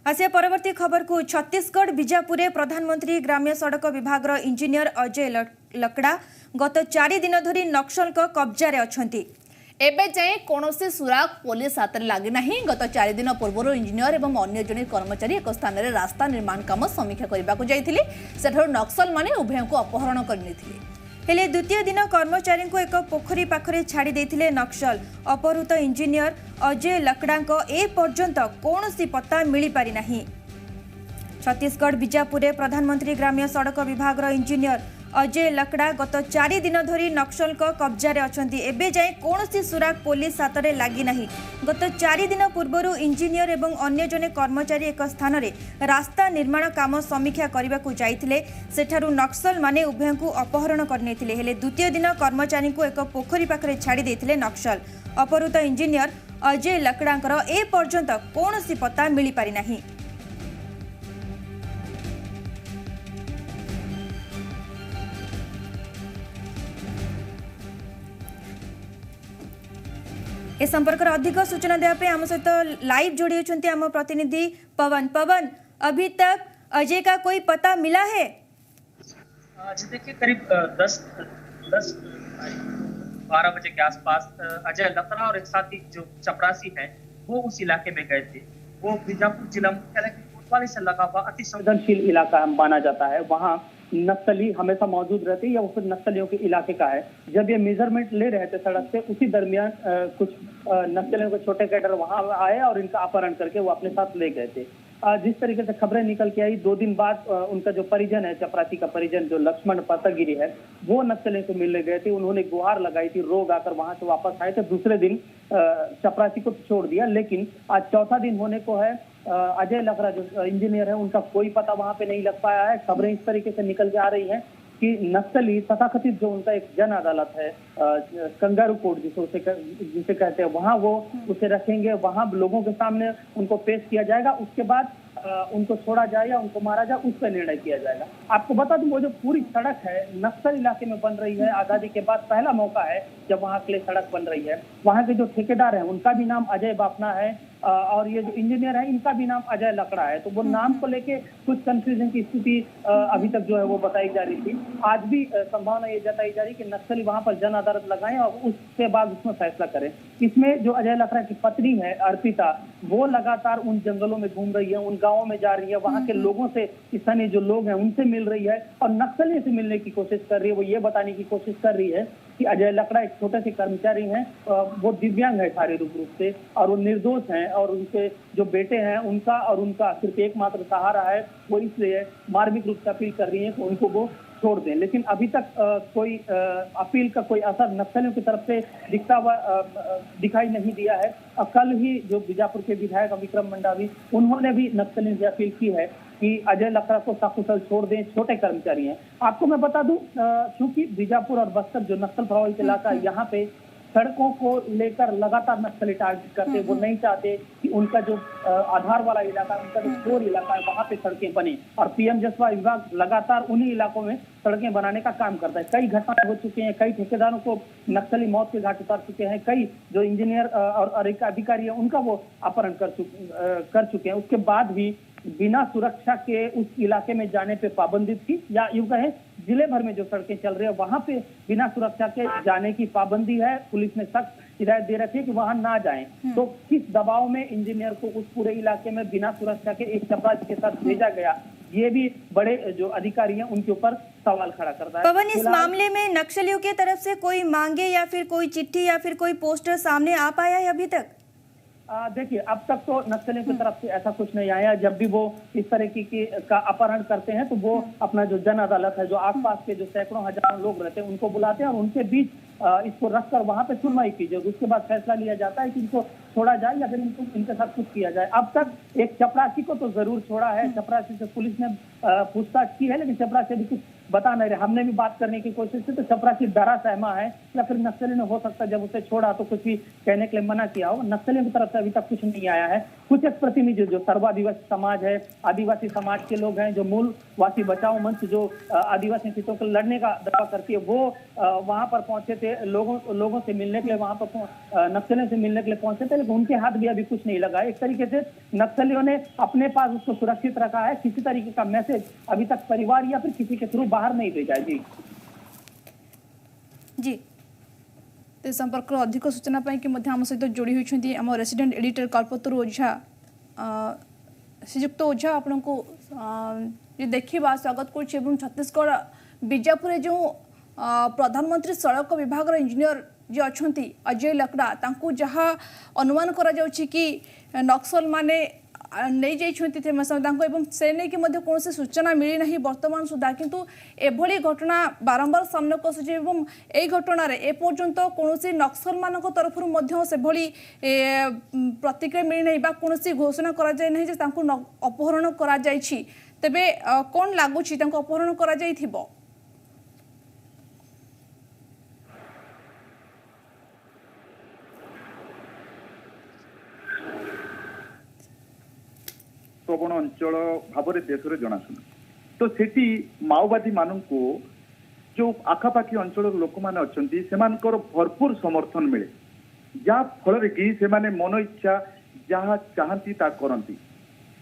आसिया परवर्ती खबर को छत्तीसगढ़ बीजापुर प्रधानमंत्री ग्राम्य सड़क विभाग इंजीनियर अजय लकड़ा गत 4 दिन धरी नक्सल कब्जा अच्छा एबे जाए कौन सुराग पुलिस हाथ में लगी ना। गत 4 दिन पूर्व इंजीनियर एवं अन्य जड़े कर्मचारी एक स्थान में रास्ता निर्माण काम समीक्षा करने नक्सल माने उभय को अपहरण करने हेले द्वितीय दिन कर्मचारी को एक पोखरी पाखरे छाड़ी देथिले नक्सल। अपहृत इंजीनियर अजय लकड़ा ए पर्यंत कौन सी पता मिली पारि नाही। छत्तीसगढ़ बीजापुर प्रधानमंत्री ग्राम्य सड़क विभाग इंजीनियर अजय लकड़ा गत 4 दिन धरी नक्सल कब्जा अच्छी एबे जाए कौन सी सुराग पुलिस हाथ में लगी ना। गत 4 दिन पूर्व इंजीनियर एवं अन्य जने कर्मचारी एक स्थान में रास्ता निर्माण काम समीक्षा करने को जाइथिले। सेठारु नक्सल माने उभय को अपहरण करने हेले द्वितीय दिन कर्मचारी को एक पोखरी पाखरे छाड़ी देथिले नक्सल। अपहृत इंजीनियर अजय लकड़ा ए पर्यंत कौन सी पता मिली पारि नाही। ए संपर्क अधिक सूचना देवाई आम सहित लाइव जोड़ी होती आम प्रतिनिधि पवन। अभी तक अजय का कोई पता मिला है? जी देखिए, करीब 10-12 बजे के आसपास अजय लकड़ा और एक साथी जो चपरासी हैं वो उस इलाके में गए थे। वो बीजापुर जिला मुख्यालय के कोतवाली से लगा हुआ अति संवेदनशील इलाका माना जाता है। वहाँ नक्सली हमेशा मौजूद रहते हैं या वो फिर नक्सलियों के इलाके का है। जब ये मेजरमेंट ले रहे थे सड़क से, उसी दरमियान कुछ नक्सलियों के छोटे कैडर वहां आए और इनका अपहरण करके वो अपने साथ ले गए थे। जिस तरीके से खबरें निकल के आई, 2 दिन बाद उनका जो परिजन है, चपरासी का परिजन जो लक्ष्मण पतागिरी है, वो नक्सलियों से मिलने गए थे। उन्होंने गुहार लगाई थी, रोग आकर वहां से वापस आए थे। दूसरे दिन चपरासी को छोड़ दिया, लेकिन आज चौथा दिन होने को है। अजय लकड़ा जो इंजीनियर है, उनका कोई पता वहां पे नहीं लग पाया है। खबरें इस तरीके से निकल के आ रही हैं कि नक्सली तथाकथित जो उनका एक जन अदालत है, कंगारू कोर्ट जिसे कहते हैं, वहां वो उसे रखेंगे। वहां लोगों के सामने उनको पेश किया जाएगा। उसके बाद उनको छोड़ा जाए या उनको मारा जाए, उस पर निर्णय किया जाएगा। आपको बता दूं, वो जो पूरी सड़क है नक्सल इलाके में बन रही है। आजादी के बाद पहला मौका है जब वहां के लिए सड़क बन रही है। वहां के जो ठेकेदार हैं उनका भी नाम अजय बापना है और ये जो इंजीनियर है इनका भी नाम अजय लकड़ा है। तो वो नाम को लेके कुछ कंफ्यूजन की स्थिति अभी तक जो है वो बताई जा रही थी। आज भी संभावना ये जताई जा रही कि नक्सली वहां पर जन अदालत लगाएं और उसके बाद उसमें फैसला करें। इसमें जो अजय लकड़ा की पत्नी है अर्पिता, वो लगातार उन जंगलों में घूम रही है, उन गाँवों में जा रही है, वहां के लोगों से, स्थानीय जो लोग हैं उनसे मिल रही है और नक्सली से मिलने की कोशिश कर रही है। वो ये बताने की कोशिश कर रही है कि अजय लकड़ा एक छोटे से कर्मचारी हैं, वो दिव्यांग है शारीरिक रूप से और वो निर्दोष हैं और उनके जो बेटे हैं उनका और उनका सिर्फ एकमात्र सहारा है। वो इसलिए मार्मिक रूप से अपील कर रही है कि उनको वो छोड़ दें। लेकिन अभी तक कोई अपील का कोई असर नक्सलियों की तरफ से दिखता हुआ दिखाई नहीं दिया है। कल ही जो बीजापुर के विधायक विक्रम मंडावी, उन्होंने भी नक्सलियों से अपील की है कि अजय लकड़ा को सकुशल छोड़ दें, छोटे कर्मचारी हैं। आपको मैं बता दूं, क्योंकि बीजापुर और बस्तर जो नक्सल प्रभावित इलाका है, यहाँ पे सड़कों को लेकर लगातार नक्सली टारगेट करते। वो नहीं चाहते कि उनका जो आधार वाला इलाका है, उनका जो कोर इलाका है, वहां पे सड़कें बने। और पीएम जसवा विभाग लगातार उन्हीं इलाकों में सड़कें बनाने का काम करता है। कई घटनाएं हो चुकी हैं, कई ठेकेदारों को नक्सली मौत के घाट उतार चुके हैं, कई जो इंजीनियर और अधिकारी है उनका वो अपहरण कर चुके हैं। उसके बाद भी बिना सुरक्षा के उस इलाके में जाने पे पाबंदी थी, या यूं कहें जिले भर में जो सड़कें चल रही है वहां पे बिना सुरक्षा के जाने की पाबंदी है। पुलिस ने सख्त हिदायत दे रखी है कि वहां ना जाएं। तो किस दबाव में इंजीनियर को उस पूरे इलाके में बिना सुरक्षा के एक चपरासी के साथ भेजा गया, ये भी बड़े जो अधिकारी हैं उनके ऊपर सवाल खड़ा करता है। पवन, इस मामले में नक्सलियों की तरफ से कोई मांगे या फिर कोई चिट्ठी या फिर कोई पोस्टर सामने आ पाया है अभी तक? देखिए, अब तक तो नक्सलियों की तरफ से ऐसा कुछ नहीं आया। जब भी वो इस तरह का अपहरण करते हैं तो वो अपना जो जन अदालत है, जो आसपास के जो सैकड़ों हजारों लोग रहते हैं उनको बुलाते हैं और उनके बीच इसको रखकर वहां पे सुनवाई की जाए। उसके बाद फैसला लिया जाता है कि इनको छोड़ा जाए या फिर इनके साथ कुछ किया जाए। अब तक एक चपरासी को तो जरूर छोड़ा है। चपरासी से पुलिस ने पूछताछ की है, लेकिन चपरासी अभी कुछ बता नहीं रहे। हमने भी बात करने की कोशिश की तो चपरासी डरा सहमा है या फिर नक्सली ने हो सकता है जब उसे छोड़ा तो कुछ भी कहने के लिए मना किया हो। नक्सलियों की तरफ से अभी तक कुछ नहीं आया है। कुछ एक प्रतिनिधि जो सर्व आदिवासी समाज है, आदिवासी समाज के लोग हैं, जो मूलवासी बचाओ मंच जो आदिवासी हितों को लड़ने का दावा करती है, वो वहां पर पहुंचे थे, लोगों से मिलने के लिए, वहां पर नक्सलियों से मिलने के लिए पहुंचे थे, लेकिन उनके हाथ भी अभी कुछ नहीं लगा। एक तरीके से नक्सलियों ने अपने पास उसको सुरक्षित रखा है। किसी तरीके का मैसेज अभी तक परिवार या फिर किसी के थ्रू बाहर नहीं भेजा है। जी संपर्क अधिक सूचना कि आम सहित जोड़ी होती आम रेसिडेंट एडिटर कल्पतरु ओझा श्रीजुक्त ओझा आपण को देखा स्वागत कर छत्तीसगढ़ बीजापुर जो प्रधानमंत्री सड़क विभाग इंजीनियर जी अच्छा अजय लकड़ा जहाँ अनुमान करा कि नक्सल माने नहीं जाइछन्ति से नहीं कि कौन सूचना मिली नहीं वर्तमान सुधा, किंतु एभली घटना बारंबार सामने को आसुछि एवं ए घटना रे ए पर्यंत कौन नक्सल मान तरफ से भली प्रतिक्रिया मिली नहीं बा कौन घोषणा करा जाय नहीं जे तांको अपहरण करा जायछि। तेबे कौन लागुछि तांको अपहरण करा जायथिबो? प्रवण अंचल भाव देश में जनाशुना तो सेठी माओवादी मान को जो आखापाखी अंचल लोक मैंने अच्छा भरपूर समर्थन मिले, जहाँ फल कि से मन इच्छा जहाँ चाहती ता करती।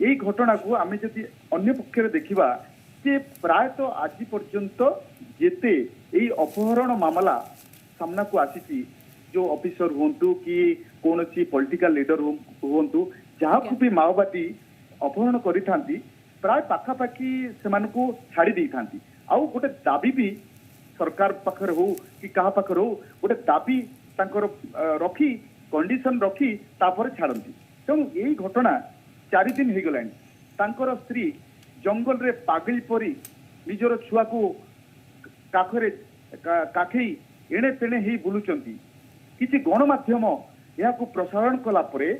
यही घटना को आम जदि अन्य पक्ष देखा जे प्रायतः आज पर्यंत जेते यही अपहरण मामला सामना को आसी जो ऑफिसर हूँ कि कौन पॉलिटिकल लीडर हूँ जहाँ को भी माओवादी अपहरण करी प्राय पाखापाखी से छाड़ी दे था। आउ गोटे दाबी भी सरकार पाखर हो कि कहा पाखर हो गोटे दाबी रखी कंडीशन रखी तापर छाड़ती। तेणु यही घटना 4 दिन हो गलानी। स्त्री जंगल रे पागल परी निजर छुआ को काखरे काखई एणे तेणे ही बुलुचंती। किसी गणमाध्यम यह प्रसारण कला परे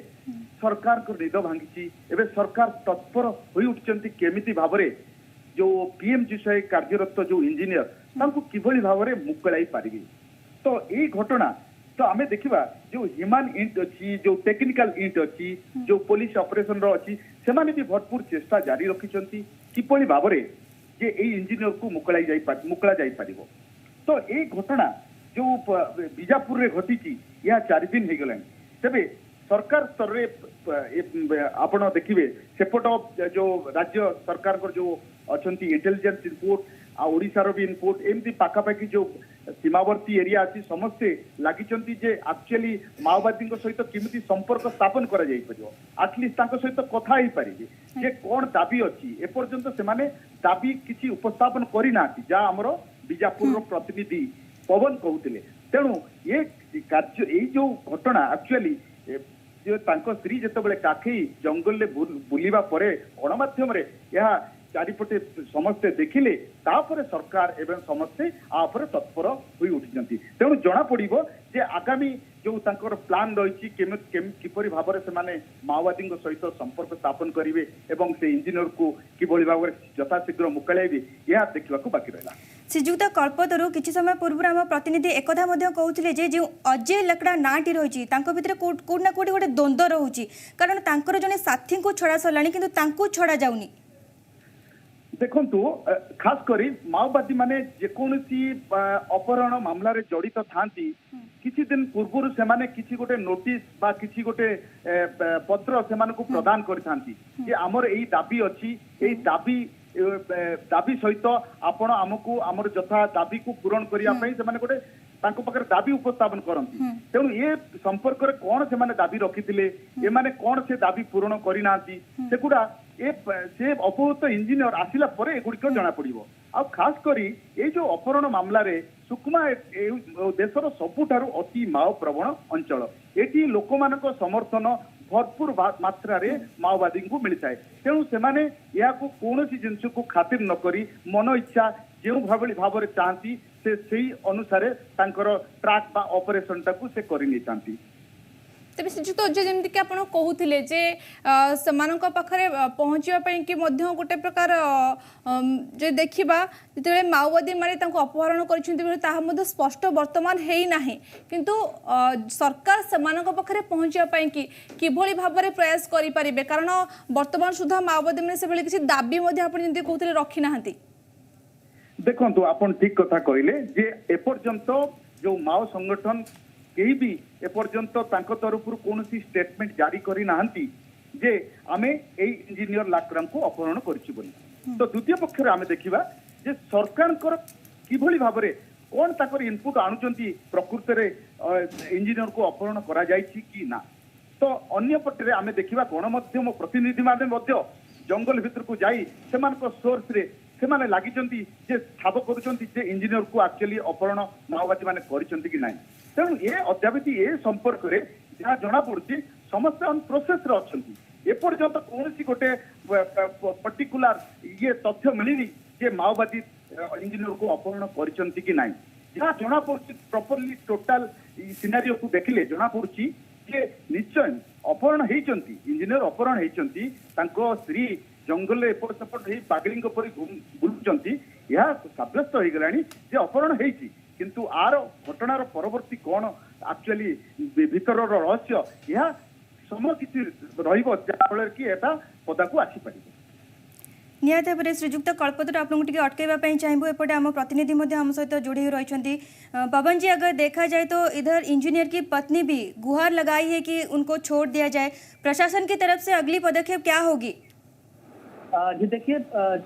सरकार को निद भांगी। एवं सरकार तत्पर हो उठिंट केमिति भाव में जो पीएमजी कार्यरत जो इंजीनियर किभली भाव में मुकलाई पारिबे। तो यही घटना तो आम देखा जो ह्यूमन इंट अच्छी जो टेक्निकल इंट अच्छी जो पुलिस ऑपरेशन अच्छी से भी भरपूर चेष्टा जारी रखिंट किभली भाव में जे इंजीनियर को मुकला जाई पारिबो। तो यही घटना जो बीजापुर रे घटी यह 4 दिन हो गलानी। तेबे सरकार स्तर में आप देखिए सेपट जो राज्य सरकार को जो अच्छा इंटेलिजेंस इनपुट आशार भी इनपुट एमती पाखापाखि जो सीमावर्ती एरिया अच्छी समस्ते लगी एक्चुअली माओवादी सहित किमिति संपर्क स्थापन कर आटलिस्ट सहित कथा हो पारे जे कौन दाबी अच्छी एपर्यंत से दाबी किसी उपस्थापन करना जहाँ आमर बीजापुर प्रतिनिधि पवन कहते। तेणु ये कार्य यही जो घटना एक्चुअली स्त्री जिते काखई जंगल में बुलवा गणमाध्यम यह चारिपटे समस्ते देखिले तापर सरकार एवं समस्ते आपर तत्पर हो उठी। तेणु जना पड़ो जे आगामी जो प्लान रही किपरि भाव में से माओवादी सहित संपर्क स्थापन करेंगे एवं से इंजीनियर को किभली भाव में यथाशीघ्र मुकाइबे यह देखा बाकी रहा। श्रीजुक्त कल्पतरु किछि समय पूर्व आम प्रतिनिधि एक कहते जे जो अजय लकड़ा नाटी रही भितर कोना कोटी गोटे द्वंद्व रोचे कारण तांकर जने साथी को छड़ा सरलानी किंतु तांको छड़ा जाउनी। देखंतु खास करी माओवादी माने जेकोसी अपहरण मामला रे जड़ित थांती किछि दिन पूर्व से माने किछि गोटे नोटिस बा किछि गोटे पत्र से माने को प्रदान करि थांती जे हमर एई दाबी अछि एई दाबी सहित आपण हमकु हमर जथा दाबी को पूरण करिया पई से माने गोटे तांको पाकर दाबी उपस्थापन करती। तेणु ये संपर्क में कौन से माने दाबी रखिथिले ए माने कौन से दाबी पूरण करिना सेगुड़ा से अपहृत इंजीनियर आसिला परे एगुड़िक जना पड़िबो। आ खास करी ये जो अपहरण मामला रे सुकमा देशर सबुठारु अति माओ प्रवण अंचल एटी लोकमानक समर्थन भरपूर मात्रा रे माओवादी को मिलता है। तेणु से कौन जिनस को खातिर न करी मन इच्छा जो भाव में चाहती से अनुसार ट्राक बा ऑपरेशन टाकू से करनी चाहती। तेज श्रीजुक्त अजय जमी कि आप कहते जे सेमानक पाखरे पहुँचापी कि गोटे प्रकार जे देखा जो माओवादी मारे अपहरण कर स्पष्ट बर्तमान है ना किंतु सरकार सेमानक पाखरे पहुँचापी कि भाव में प्रयास करें कारण बर्तमान सुधा माओवादी मैंने से किसी दाबी कहते रखी ना। देखो आप ठीक कथा कहले जे एपर्यंत जो माओ संगठन कहीं भी एपर्यंत तरफ कौन स्टेटमेंट जारी करी नाहंती जे आमे ए इंजीनियर लाकड़ा को अपहरण करिछि बोली। तो द्वितीय पक्ष आमे देखिबा जे सरकार किभली भाव में कौन ताकर इनपुट आणुचंती प्रकृत रे इंजीनियर को अपहरण करा जायछि कि ना। तो अन्य पटरे आमे देखिबा गणमाध्यम प्रतिनिधि माने मध्य जंगल भितर को जाई सेमानक सोर्स रे सेमाने लागिचंती जे ठाब करूचंती जे इंजीनियर को एक्चुअली अपहरण माओवादी माने करिचंती कि नाही। तेणु ये अद्यावधि ए संपर्क में जहाँ जना पड़ी समस्त ऑन प्रोसेस रे एपर्यंत कौन गोटे पर्टिकुलर ये तथ्य मिलनी जे माओवादी इंजीनियर को अपहरण करिसंती कि नाही। जहाँ जना पड़ी प्रॉपर्ली टोटल सिनारियो को देखिले जना पड़ी जे निश्चय अपहरण होइचंती इंजीनियर अपहरण होइचंती तांको स्त्री जंगल एपट सेपट हे पागली परी बुलुचंती यह साब्यस्त हो गलानी जे अपहरण होइची किंतु आर घटनार परवर्ती कौन एक्चुअली भीतर रहस्य यह समय किसी रहा कि एटा पदा को आसी पार निहत भाव में श्रीजुक्त कल्पतरू आपको अटकैवाई चाहूँ एपटे आम प्रतिनिधि आम सहित जोड़ी रही पवन जी अगर देखा जाए तो इधर इंजीनियर की पत्नी भी गुहार लगाई है कि उनको छोड़ दिया जाए प्रशासन की तरफ से अगली पदक्षेप क्या होगी। जी देखिए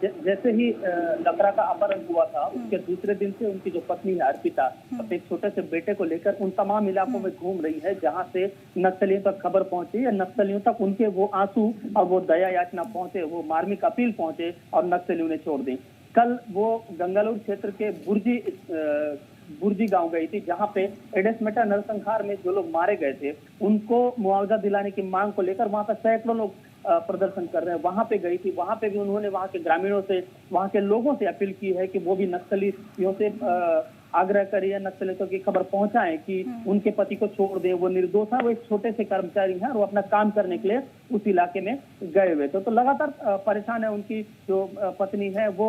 जैसे ही लकड़ा का अपहरण हुआ था उसके दूसरे दिन से उनकी जो पत्नी है अर्पिता अपने छोटे से बेटे को लेकर उन तमाम इलाकों में घूम रही है जहां से नक्सलियों तक खबर पहुंची या नक्सलियों तक उनके वो आंसू और वो दया याचना पहुंचे, वो मार्मिक अपील पहुंचे और नक्सलियों ने छोड़ दी। कल वो गंगालूर क्षेत्र के बुर्जी गांव गई थी जहां पे एडेस्मेटा नरसंहार में जो लोग मारे गए थे उनको मुआवजा दिलाने की मांग को लेकर वहां पर सैकड़ों लोग प्रदर्शन कर रहे हैं। वहां पे गई थी, वहां पे भी उन्होंने वहां के ग्रामीणों से वहां के लोगों से अपील की है कि वो भी नक्सलियों से आग्रह करिए नक्सलियों की खबर पहुंचाएं कि उनके पति को छोड़ दें, वो निर्दोष है, वो एक छोटे से कर्मचारी हैं और वो अपना काम करने के लिए उस इलाके में गए हुए थे। तो लगातार परेशान है उनकी जो पत्नी है वो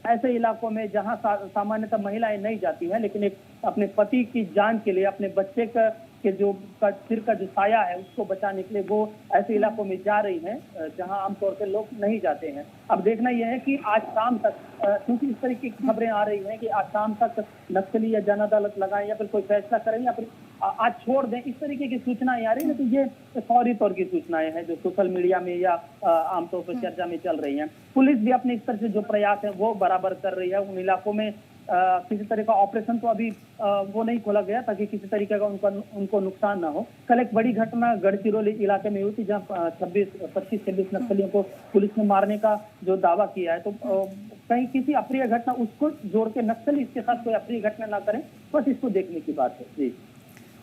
ऐसे इलाकों में जहां सामान्यतः महिलाएं नहीं जाती हैं लेकिन एक अपने पति की जान के लिए अपने बच्चे के जो सिर का जो साया है उसको बचाने के लिए वो ऐसे इलाकों में जा रही हैं जहां आमतौर पर लोग नहीं जाते हैं। अब देखना यह है कि आज शाम तक क्योंकि इस तरीके की खबरें आ रही हैं कि आज शाम तक नक्सली या जन अदालत लगाएं या फिर कोई फैसला करें या फिर आज छोड़ दें, इस तरीके की सूचनाएं आ रही है। तो ये फौरी तौर की सूचनाएं हैं जो सोशल मीडिया में या आमतौर पर चर्चा में चल रही हैं। पुलिस भी अपने स्तर से जो प्रयास है वो बराबर कर रही है। उन इलाकों में किसी तरह का ऑपरेशन तो अभी वो नहीं खोला गया ताकि किसी तरीके का उनको नुकसान ना हो। कल एक बड़ी घटना गढ़चिरौली इलाके में हुई थी जहाँ 25-26 नक्सलियों को पुलिस ने मारने का जो दावा किया है। तो कहीं किसी अप्रिय घटना उसको जोड़ के नक्सली इसके साथ कोई अप्रिय घटना ना करें, बस इसको देखने की बात है। जी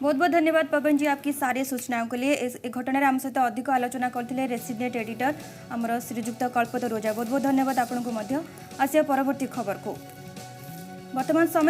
बहुत बहुत धन्यवाद पवन जी आपकी सारी सूचनाओं के लिए। इस घटना आम सहित अधिक आलोचना करते रेसिडेंट एडिटर आमर श्रीजुक्त कल्पतरू ओझा। बहुत बहुत धन्यवाद आपको। आसिया परवर्ती खबर को वर्तमान समय